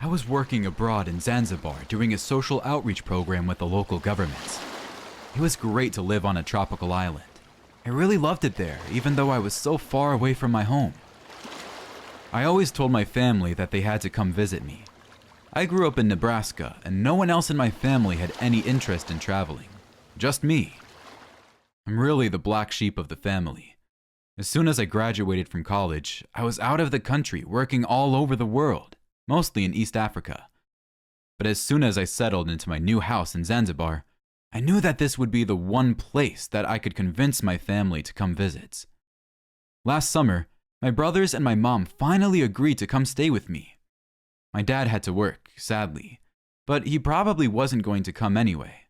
I was working abroad in Zanzibar doing a social outreach program with the local government. It was great to live on a tropical island. I really loved it there, even though I was so far away from my home. I always told my family that they had to come visit me. I grew up in Nebraska, and no one else in my family had any interest in traveling. Just me. I'm really the black sheep of the family. As soon as I graduated from college, I was out of the country working all over the world, mostly in East Africa. But as soon as I settled into my new house in Zanzibar, I knew that this would be the one place that I could convince my family to come visit. Last summer, my brothers and my mom finally agreed to come stay with me. My dad had to work, sadly, but he probably wasn't going to come anyway.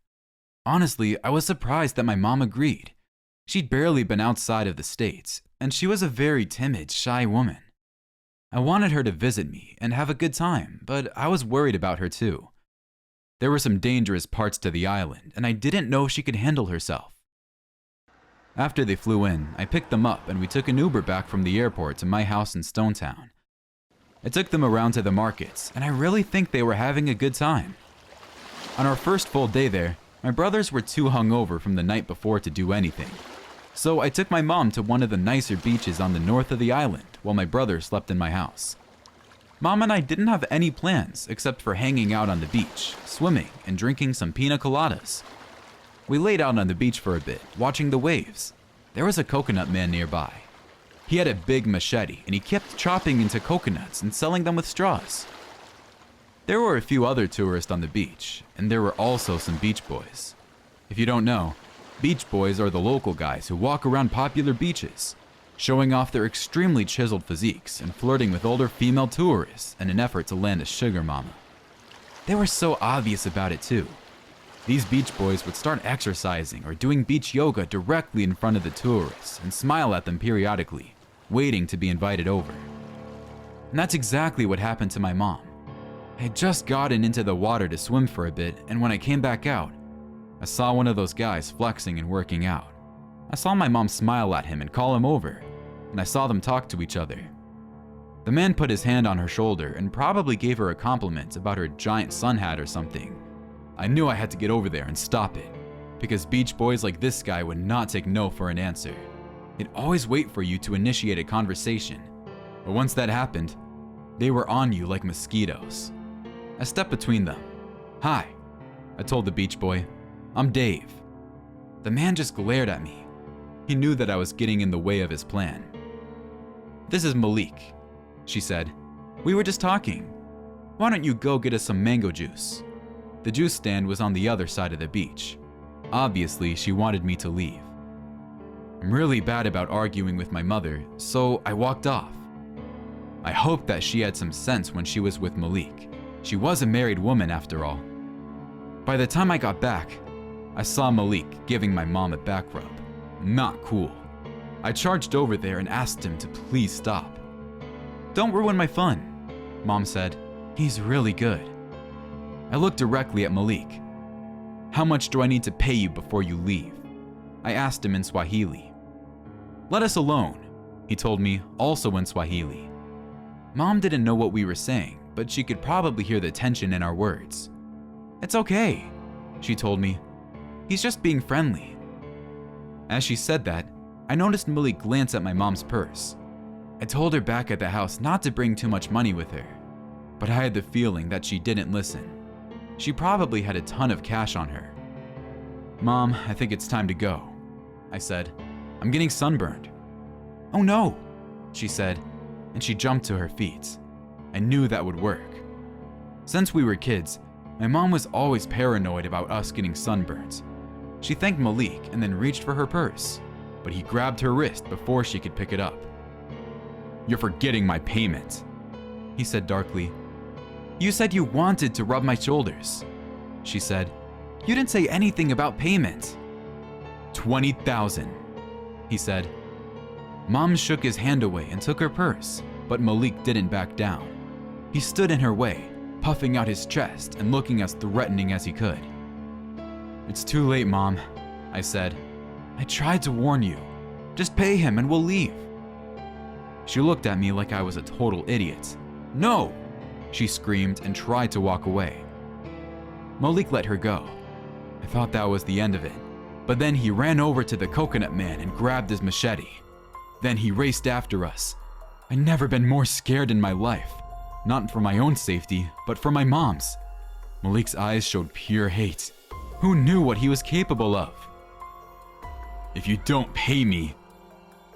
Honestly, I was surprised that my mom agreed. She'd barely been outside of the States, and she was a very timid, shy woman. I wanted her to visit me and have a good time, but I was worried about her too. There were some dangerous parts to the island, and I didn't know she could handle herself. After they flew in, I picked them up and we took an Uber back from the airport to my house in Stonetown. I took them around to the markets, and I really think they were having a good time. On our first full day there, my brothers were too hungover from the night before to do anything. So I took my mom to one of the nicer beaches on the north of the island while my brother slept in my house. Mom and I didn't have any plans except for hanging out on the beach, swimming, and drinking some pina coladas. We laid out on the beach for a bit, watching the waves. There was a coconut man nearby. He had a big machete and he kept chopping into coconuts and selling them with straws. There were a few other tourists on the beach, and there were also some beach boys. If you don't know, beach boys are the local guys who walk around popular beaches, showing off their extremely chiseled physiques and flirting with older female tourists in an effort to land a sugar mama. They were so obvious about it too. These beach boys would start exercising or doing beach yoga directly in front of the tourists and smile at them periodically, waiting to be invited over. And that's exactly what happened to my mom. I had just gotten into the water to swim for a bit, and when I came back out, I saw one of those guys flexing and working out. I saw my mom smile at him and call him over, and I saw them talk to each other. The man put his hand on her shoulder and probably gave her a compliment about her giant sun hat or something. I knew I had to get over there and stop it, because beach boys like this guy would not take no for an answer. They'd always wait for you to initiate a conversation, but once that happened, they were on you like mosquitoes. I stepped between them. "Hi," I told the beach boy. "I'm Dave." The man just glared at me. He knew that I was getting in the way of his plan. "This is Malik," she said. "We were just talking. Why don't you go get us some mango juice?" The juice stand was on the other side of the beach. Obviously, she wanted me to leave. I'm really bad about arguing with my mother, so I walked off. I hoped that she had some sense when she was with Malik. She was a married woman after all. By the time I got back, I saw Malik giving my mom a back rub. Not cool. I charged over there and asked him to please stop. "Don't ruin my fun," Mom said. "He's really good." I looked directly at Malik. "How much do I need to pay you before you leave?" I asked him in Swahili. "Let us alone," he told me, also in Swahili. Mom didn't know what we were saying, but she could probably hear the tension in our words. "It's okay," she told me. "He's just being friendly." As she said that, I noticed Malik glance at my mom's purse. I told her back at the house not to bring too much money with her, but I had the feeling that she didn't listen. She probably had a ton of cash on her. "Mom, I think it's time to go," I said. "I'm getting sunburned." "Oh no," she said, and she jumped to her feet. I knew that would work. Since we were kids, my mom was always paranoid about us getting sunburns. She thanked Malik and then reached for her purse, but he grabbed her wrist before she could pick it up. "You're forgetting my payment," he said darkly. "You said you wanted to rub my shoulders," she said. "You didn't say anything about payment." "20,000, he said. Mom shook his hand away and took her purse, but Malik didn't back down. He stood in her way, puffing out his chest and looking as threatening as he could. "It's too late, Mom," I said. "I tried to warn you. Just pay him and we'll leave." She looked at me like I was a total idiot. "No," She screamed and tried to walk away. Malik let her go. I thought that was the end of it, but then he ran over to the coconut man and grabbed his machete. Then he raced after us. I'd never been more scared in my life, not for my own safety, but for my mom's. Malik's eyes showed pure hate. Who knew what he was capable of? "If you don't pay me,"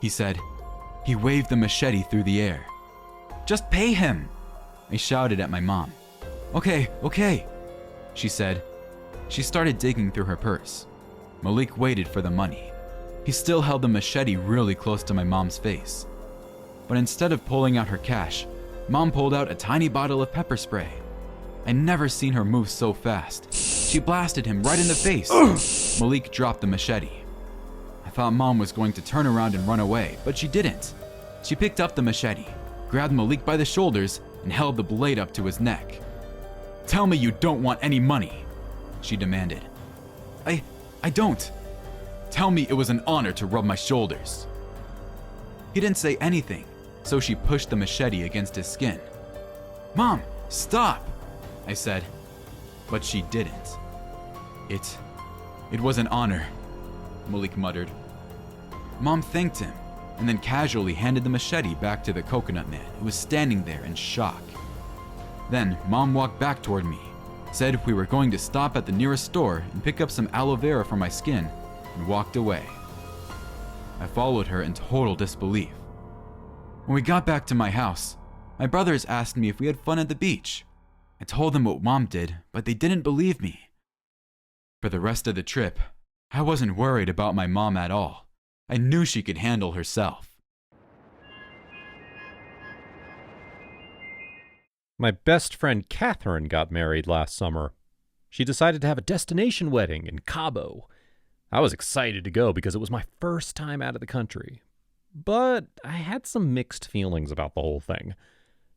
he said. He waved the machete through the air. "Just pay him," I shouted at my mom. Okay, she said. She started digging through her purse. Malik waited for the money. He still held the machete really close to my mom's face. But instead of pulling out her cash, Mom pulled out a tiny bottle of pepper spray. I'd never seen her move so fast. She blasted him right in the face. Malik dropped the machete. I thought Mom was going to turn around and run away, but she didn't. She picked up the machete, grabbed Malik by the shoulders, and held the blade up to his neck. "Tell me you don't want any money," she demanded. I don't. Tell me it was an honor to rub my shoulders." He didn't say anything, so she pushed the machete against his skin. "Mom, stop," I said, but she didn't. It was an honor," Malik muttered. Mom thanked him and then casually handed the machete back to the coconut man, who was standing there in shock. Then Mom walked back toward me, said we were going to stop at the nearest store and pick up some aloe vera for my skin, and walked away. I followed her in total disbelief. When we got back to my house, my brothers asked me if we had fun at the beach. I told them what Mom did, but they didn't believe me. For the rest of the trip, I wasn't worried about my mom at all. I knew she could handle herself. My best friend Catherine got married last summer. She decided to have a destination wedding in Cabo. I was excited to go because it was my first time out of the country. But I had some mixed feelings about the whole thing.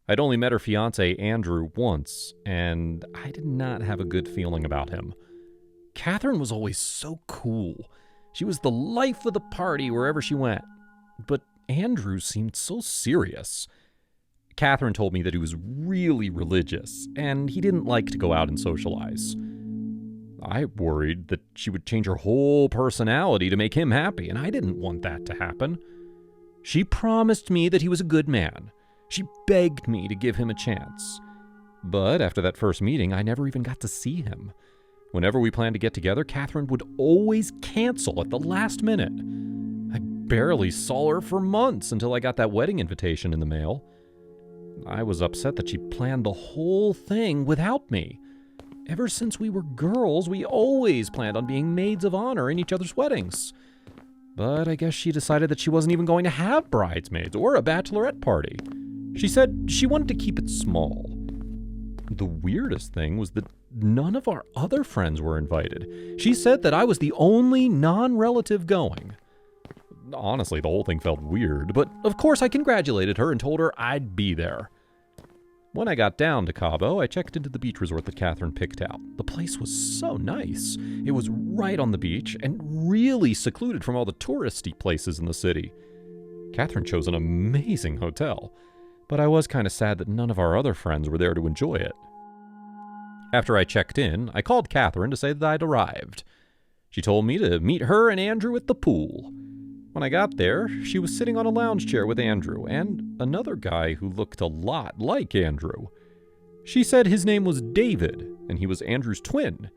I'd only met her fiancé Andrew once, and I did not have a good feeling about him. Catherine was always so cool. She was the life of the party wherever she went. But Andrew seemed so serious. Catherine told me that he was really religious, and he didn't like to go out and socialize. I worried that she would change her whole personality to make him happy, and I didn't want that to happen. She promised me that he was a good man. She begged me to give him a chance. But after that first meeting, I never even got to see him. Whenever we planned to get together, Catherine would always cancel at the last minute. I barely saw her for months until I got that wedding invitation in the mail. I was upset that she planned the whole thing without me. Ever since we were girls, we always planned on being maids of honor in each other's weddings. But I guess she decided that she wasn't even going to have bridesmaids or a bachelorette party. She said she wanted to keep it small. The weirdest thing was that none of our other friends were invited. She said that I was the only non-relative going. Honestly, the whole thing felt weird, but of course I congratulated her and told her I'd be there. When I got down to Cabo, I checked into the beach resort that Catherine picked out. The place was so nice. It was right on the beach and really secluded from all the touristy places in the city. Catherine chose an amazing hotel, but I was kind of sad that none of our other friends were there to enjoy it. After I checked in, I called Catherine to say that I'd arrived. She told me to meet her and Andrew at the pool. When I got there, she was sitting on a lounge chair with Andrew and another guy who looked a lot like Andrew. She said his name was David, and he was Andrew's twin.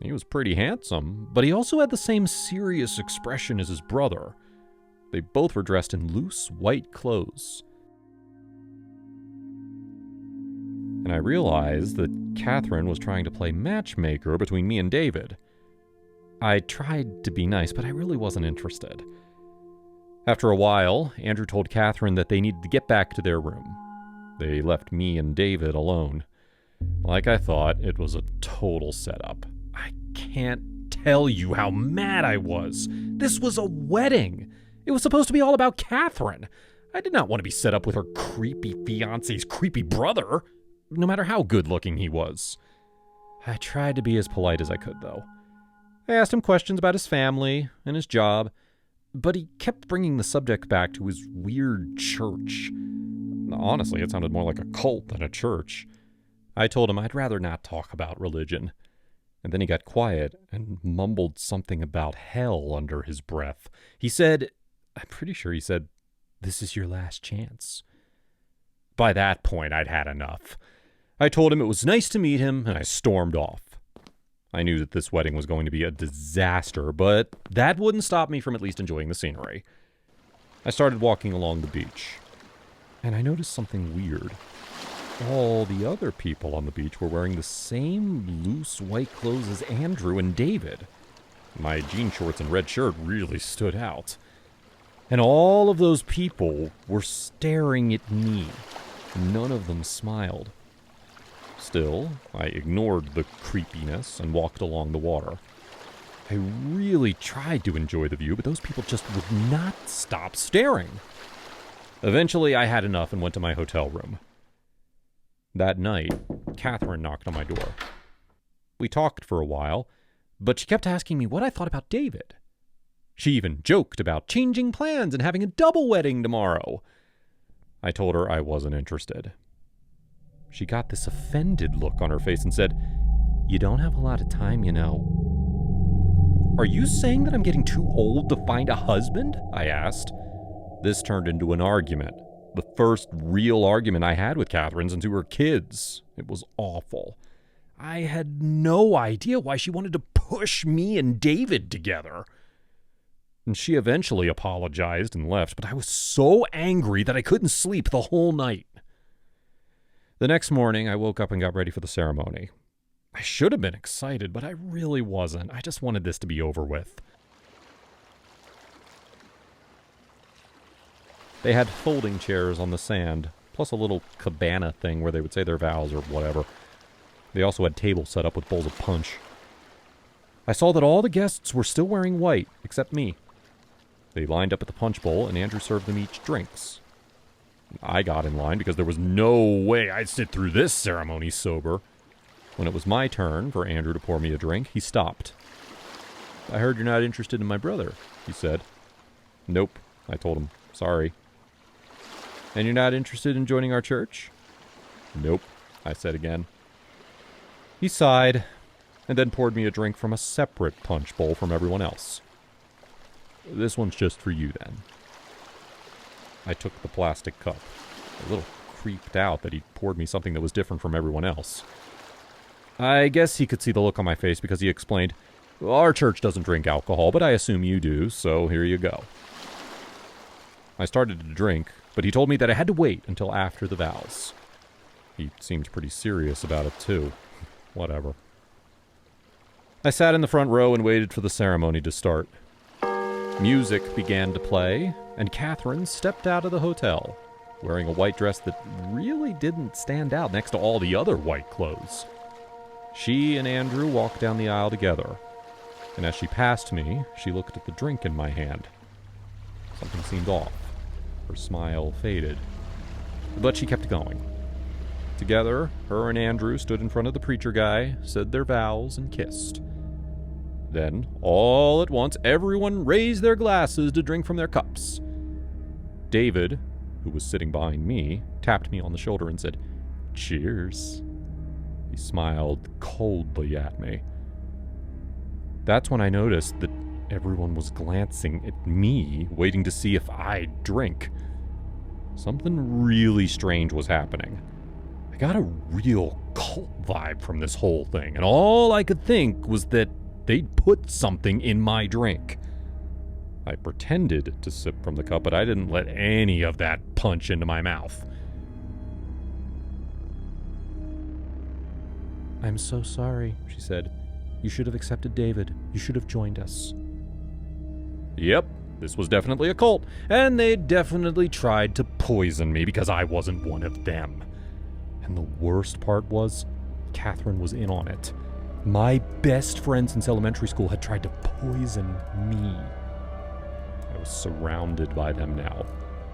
He was pretty handsome, but he also had the same serious expression as his brother. They both were dressed in loose, white clothes. And I realized that Catherine was trying to play matchmaker between me and David. I tried to be nice, but I really wasn't interested. After a while, Andrew told Catherine that they needed to get back to their room. They left me and David alone. Like I thought, it was a total setup. I can't tell you how mad I was. This was a wedding. It was supposed to be all about Catherine. I did not want to be set up with her creepy fiancé's creepy brother, no matter how good-looking he was. I tried to be as polite as I could, though. I asked him questions about his family and his job, but he kept bringing the subject back to his weird church. Honestly, it sounded more like a cult than a church. I told him I'd rather not talk about religion. And then he got quiet and mumbled something about hell under his breath. I'm pretty sure he said, "This is your last chance." By that point, I'd had enough. I told him it was nice to meet him, and I stormed off. I knew that this wedding was going to be a disaster, but that wouldn't stop me from at least enjoying the scenery. I started walking along the beach, and I noticed something weird. All the other people on the beach were wearing the same loose white clothes as Andrew and David. My jean shorts and red shirt really stood out. And all of those people were staring at me. None of them smiled. Still, I ignored the creepiness and walked along the water. I really tried to enjoy the view, but those people just would not stop staring. Eventually, I had enough and went to my hotel room. That night, Catherine knocked on my door. We talked for a while, but she kept asking me what I thought about David. She even joked about changing plans and having a double wedding tomorrow. I told her I wasn't interested. She got this offended look on her face and said, "You don't have a lot of time, you know." "Are you saying that I'm getting too old to find a husband?" I asked. This turned into an argument. The first real argument I had with Catherine since we were kids. It was awful. I had no idea why she wanted to push me and David together. And she eventually apologized and left, but I was so angry that I couldn't sleep the whole night. The next morning, I woke up and got ready for the ceremony. I should have been excited, but I really wasn't. I just wanted this to be over with. They had folding chairs on the sand, plus a little cabana thing where they would say their vows or whatever. They also had tables set up with bowls of punch. I saw that all the guests were still wearing white, except me. They lined up at the punch bowl, and Andrew served them each drinks. I got in line because there was no way I'd sit through this ceremony sober. When it was my turn for Andrew to pour me a drink, he stopped. "I heard you're not interested in my brother," he said. "Nope," I told him. "Sorry." "And you're not interested in joining our church?" "Nope," I said again. He sighed, and then poured me a drink from a separate punch bowl from everyone else. "This one's just for you, then." I took the plastic cup, a little creeped out that he poured me something that was different from everyone else. I guess he could see the look on my face because he explained, "Our church doesn't drink alcohol, but I assume you do, so here you go." I started to drink, but he told me that I had to wait until after the vows. He seemed pretty serious about it, too. Whatever. I sat in the front row and waited for the ceremony to start. Music began to play, and Catherine stepped out of the hotel, wearing a white dress that really didn't stand out next to all the other white clothes. She and Andrew walked down the aisle together, and as she passed me, she looked at the drink in my hand. Something seemed off. Her smile faded, but she kept going. Together, her and Andrew stood in front of the preacher guy, said their vows, and kissed. Then, all at once, everyone raised their glasses to drink from their cups. David, who was sitting behind me, tapped me on the shoulder and said, "Cheers." He smiled coldly at me. That's when I noticed that everyone was glancing at me, waiting to see if I'd drink. Something really strange was happening. I got a real cult vibe from this whole thing, and all I could think was that they'd put something in my drink. I pretended to sip from the cup, but I didn't let any of that punch into my mouth. "I'm so sorry," she said. "You should have accepted David. You should have joined us." Yep, this was definitely a cult, and they definitely tried to poison me because I wasn't one of them. And the worst part was, Catherine was in on it. My best friend since elementary school had tried to poison me. I was surrounded by them now,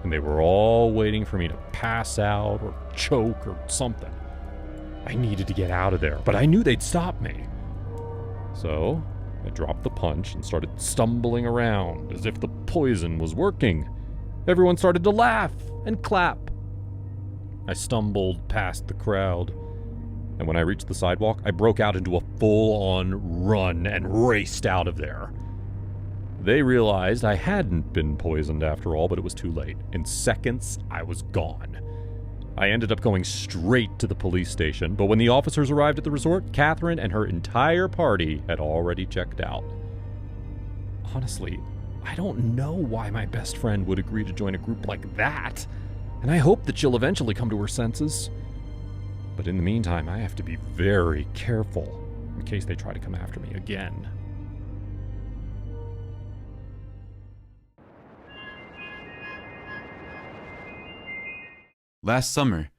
and they were all waiting for me to pass out or choke or something. I needed to get out of there, but I knew they'd stop me. So, I dropped the punch and started stumbling around as if the poison was working. Everyone started to laugh and clap. I stumbled past the crowd, and when I reached the sidewalk, I broke out into a full-on run and raced out of there. They realized I hadn't been poisoned after all, but it was too late. In seconds, I was gone. I ended up going straight to the police station, but when the officers arrived at the resort, Catherine and her entire party had already checked out. Honestly, I don't know why my best friend would agree to join a group like that, and I hope that she'll eventually come to her senses. But in the meantime, I have to be very careful in case they try to come after me again. Last summer,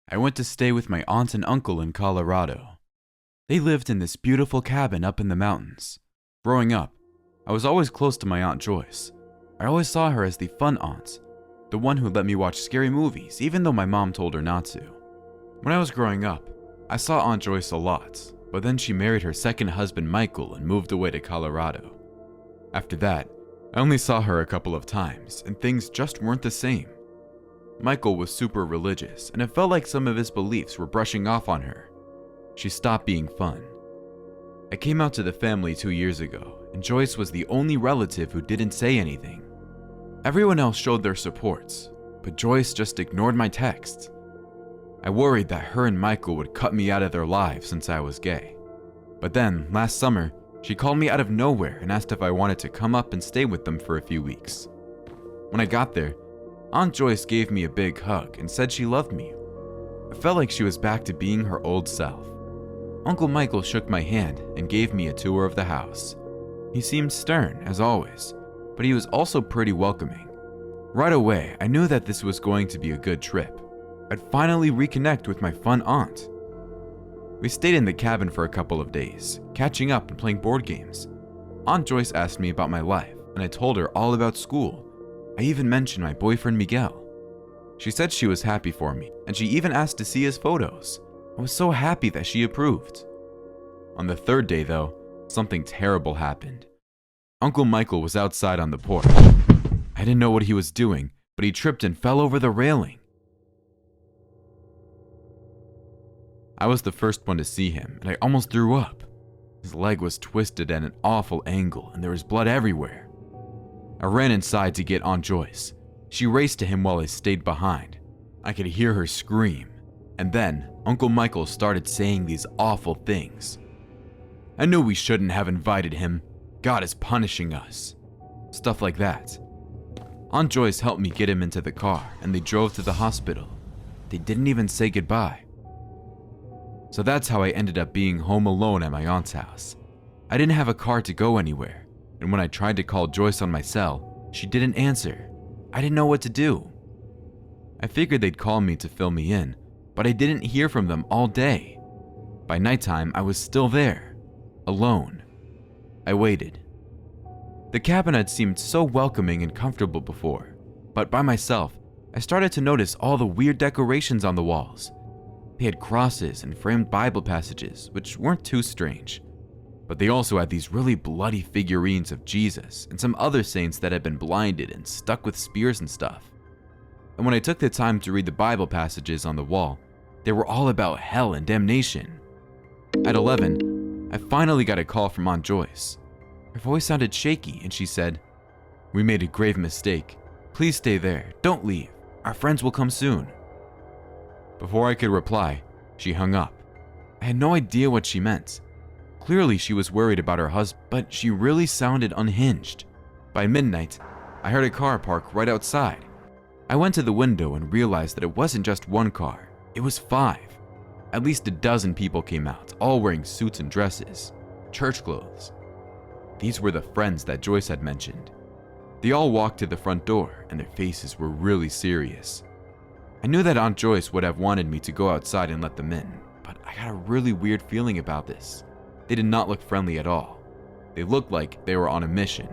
I went to stay with my aunt and uncle in Colorado. They lived in this beautiful cabin up in the mountains. Growing up, I was always close to my Aunt Joyce. I always saw her as the fun aunt, the one who let me watch scary movies even though my mom told her not to. When I was growing up, I saw Aunt Joyce a lot, but then she married her second husband Michael and moved away to Colorado. After that, I only saw her a couple of times, and things just weren't the same. Michael was super religious, and it felt like some of his beliefs were brushing off on her. She stopped being fun. I came out to the family 2 years ago, and Joyce was the only relative who didn't say anything. Everyone else showed their supports, but Joyce just ignored my texts. I worried that her and Michael would cut me out of their lives since I was gay. But then, last summer, she called me out of nowhere and asked if I wanted to come up and stay with them for a few weeks. When I got there, Aunt Joyce gave me a big hug and said she loved me. I felt like she was back to being her old self. Uncle Michael shook my hand and gave me a tour of the house. He seemed stern, as always, but he was also pretty welcoming. Right away, I knew that this was going to be a good trip. I'd finally reconnect with my fun aunt. We stayed in the cabin for a couple of days, catching up and playing board games. Aunt Joyce asked me about my life, and I told her all about school. I even mentioned my boyfriend Miguel. She said she was happy for me, and she even asked to see his photos. I was so happy that she approved. On the third day, though, something terrible happened. Uncle Michael was outside on the porch. I didn't know what he was doing, but he tripped and fell over the railing. I was the first one to see him, and I almost threw up. His leg was twisted at an awful angle, and there was blood everywhere. I ran inside to get Aunt Joyce. She raced to him while I stayed behind. I could hear her scream, and then Uncle Michael started saying these awful things. I knew we shouldn't have invited him. God is punishing us. Stuff like that. Aunt Joyce helped me get him into the car, and they drove to the hospital. They didn't even say goodbye. So that's how I ended up being home alone at my aunt's house. I didn't have a car to go anywhere, and when I tried to call Joyce on my cell, she didn't answer. I didn't know what to do. I figured they'd call me to fill me in, but I didn't hear from them all day. By nighttime, I was still there, alone. I waited. The cabin had seemed so welcoming and comfortable before, but by myself, I started to notice all the weird decorations on the walls. They had crosses and framed Bible passages, which weren't too strange. But they also had these really bloody figurines of Jesus and some other saints that had been blinded and stuck with spears and stuff. And when I took the time to read the Bible passages on the wall, they were all about hell and damnation. At 11, I finally got a call from Aunt Joyce. Her voice sounded shaky and she said, "We made a grave mistake. Please stay there. Don't leave. Our friends will come soon." Before I could reply, she hung up. I had no idea what she meant. Clearly she was worried about her husband, but she really sounded unhinged. By midnight, I heard a car park right outside. I went to the window and realized that it wasn't just one car, it was 5. At least a dozen people came out, all wearing suits and dresses, church clothes. These were the friends that Joyce had mentioned. They all walked to the front door and their faces were really serious. I knew that Aunt Joyce would have wanted me to go outside and let them in, but I got a really weird feeling about this. They did not look friendly at all. They looked like they were on a mission.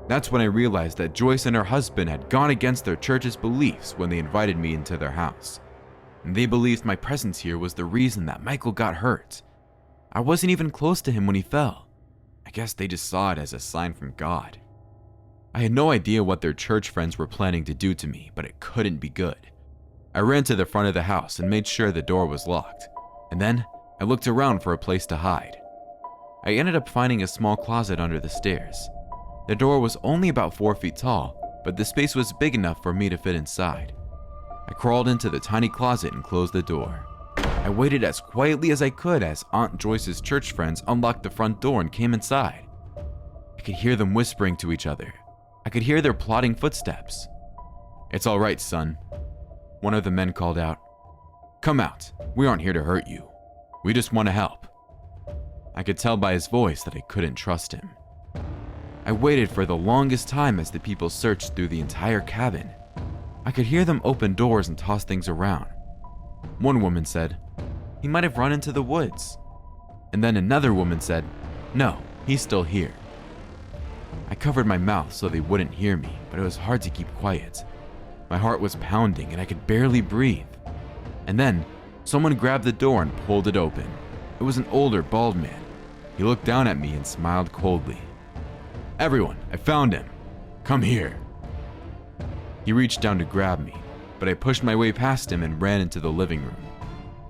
That's when I realized that Joyce and her husband had gone against their church's beliefs when they invited me into their house. And they believed my presence here was the reason that Michael got hurt. I wasn't even close to him when he fell. I guess they just saw it as a sign from God. I had no idea what their church friends were planning to do to me, but it couldn't be good. I ran to the front of the house and made sure the door was locked. And then I looked around for a place to hide. I ended up finding a small closet under the stairs. The door was only about 4 feet tall, but the space was big enough for me to fit inside. I crawled into the tiny closet and closed the door. I waited as quietly as I could as Aunt Joyce's church friends unlocked the front door and came inside. I could hear them whispering to each other. I could hear their plodding footsteps. "It's all right, son," one of the men called out. "Come out. We aren't here to hurt you. We just want to help." I could tell by his voice that I couldn't trust him. I waited for the longest time as the people searched through the entire cabin. I could hear them open doors and toss things around. One woman said, "He might have run into the woods." And then another woman said, "No, he's still here." I covered my mouth so they wouldn't hear me, but it was hard to keep quiet. My heart was pounding and I could barely breathe. And then someone grabbed the door and pulled it open. It was an older, bald man. He looked down at me and smiled coldly. "Everyone, I found him. Come here." He reached down to grab me, but I pushed my way past him and ran into the living room.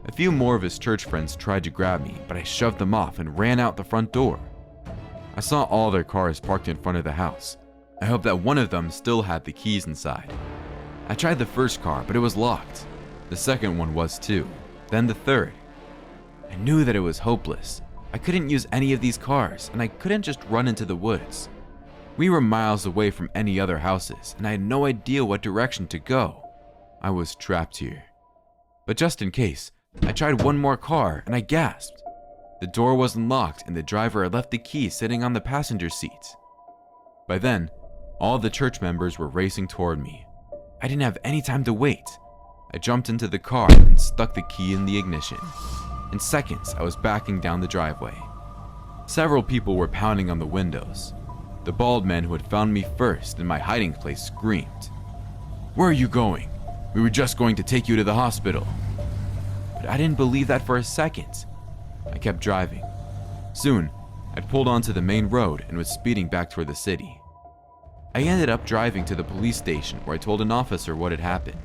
A few more of his church friends tried to grab me, but I shoved them off and ran out the front door. I saw all their cars parked in front of the house. I hoped that one of them still had the keys inside. I tried the first car, but it was locked. The second one was too, then the third. I knew that it was hopeless. I couldn't use any of these cars, and I couldn't just run into the woods. We were miles away from any other houses, and I had no idea what direction to go. I was trapped here. But just in case, I tried one more car, and I gasped. The door wasn't locked, and the driver had left the key sitting on the passenger seat. By then, all the church members were racing toward me. I didn't have any time to wait. I jumped into the car and stuck the key in the ignition. In seconds, I was backing down the driveway. Several people were pounding on the windows. The bald man who had found me first in my hiding place screamed, "Where are you going? We were just going to take you to the hospital." But I didn't believe that for a second. I kept driving. Soon, I'd pulled onto the main road and was speeding back toward the city. I ended up driving to the police station where I told an officer what had happened.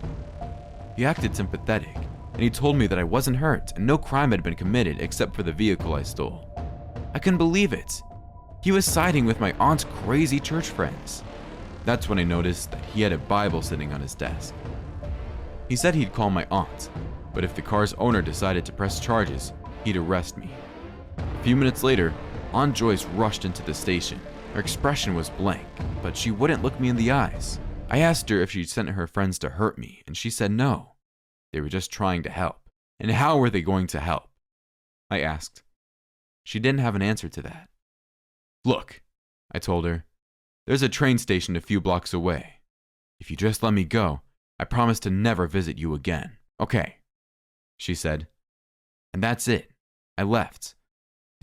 He acted sympathetic, and he told me that I wasn't hurt and no crime had been committed except for the vehicle I stole. I couldn't believe it. He was siding with my aunt's crazy church friends. That's when I noticed that he had a Bible sitting on his desk. He said he'd call my aunt, but if the car's owner decided to press charges, he'd arrest me. A few minutes later, Aunt Joyce rushed into the station. Her expression was blank, but she wouldn't look me in the eyes. I asked her if she'd sent her friends to hurt me, and she said no. They were just trying to help. And how were they going to help? I asked. She didn't have an answer to that. "Look," I told her, "there's a train station a few blocks away. If you just let me go, I promise to never visit you again, okay?" She said. And that's it. I left.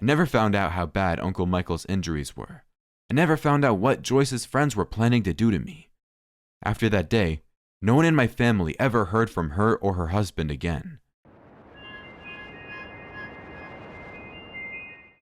I never found out how bad Uncle Michael's injuries were. I never found out what Joyce's friends were planning to do to me. After that day, no one in my family ever heard from her or her husband again.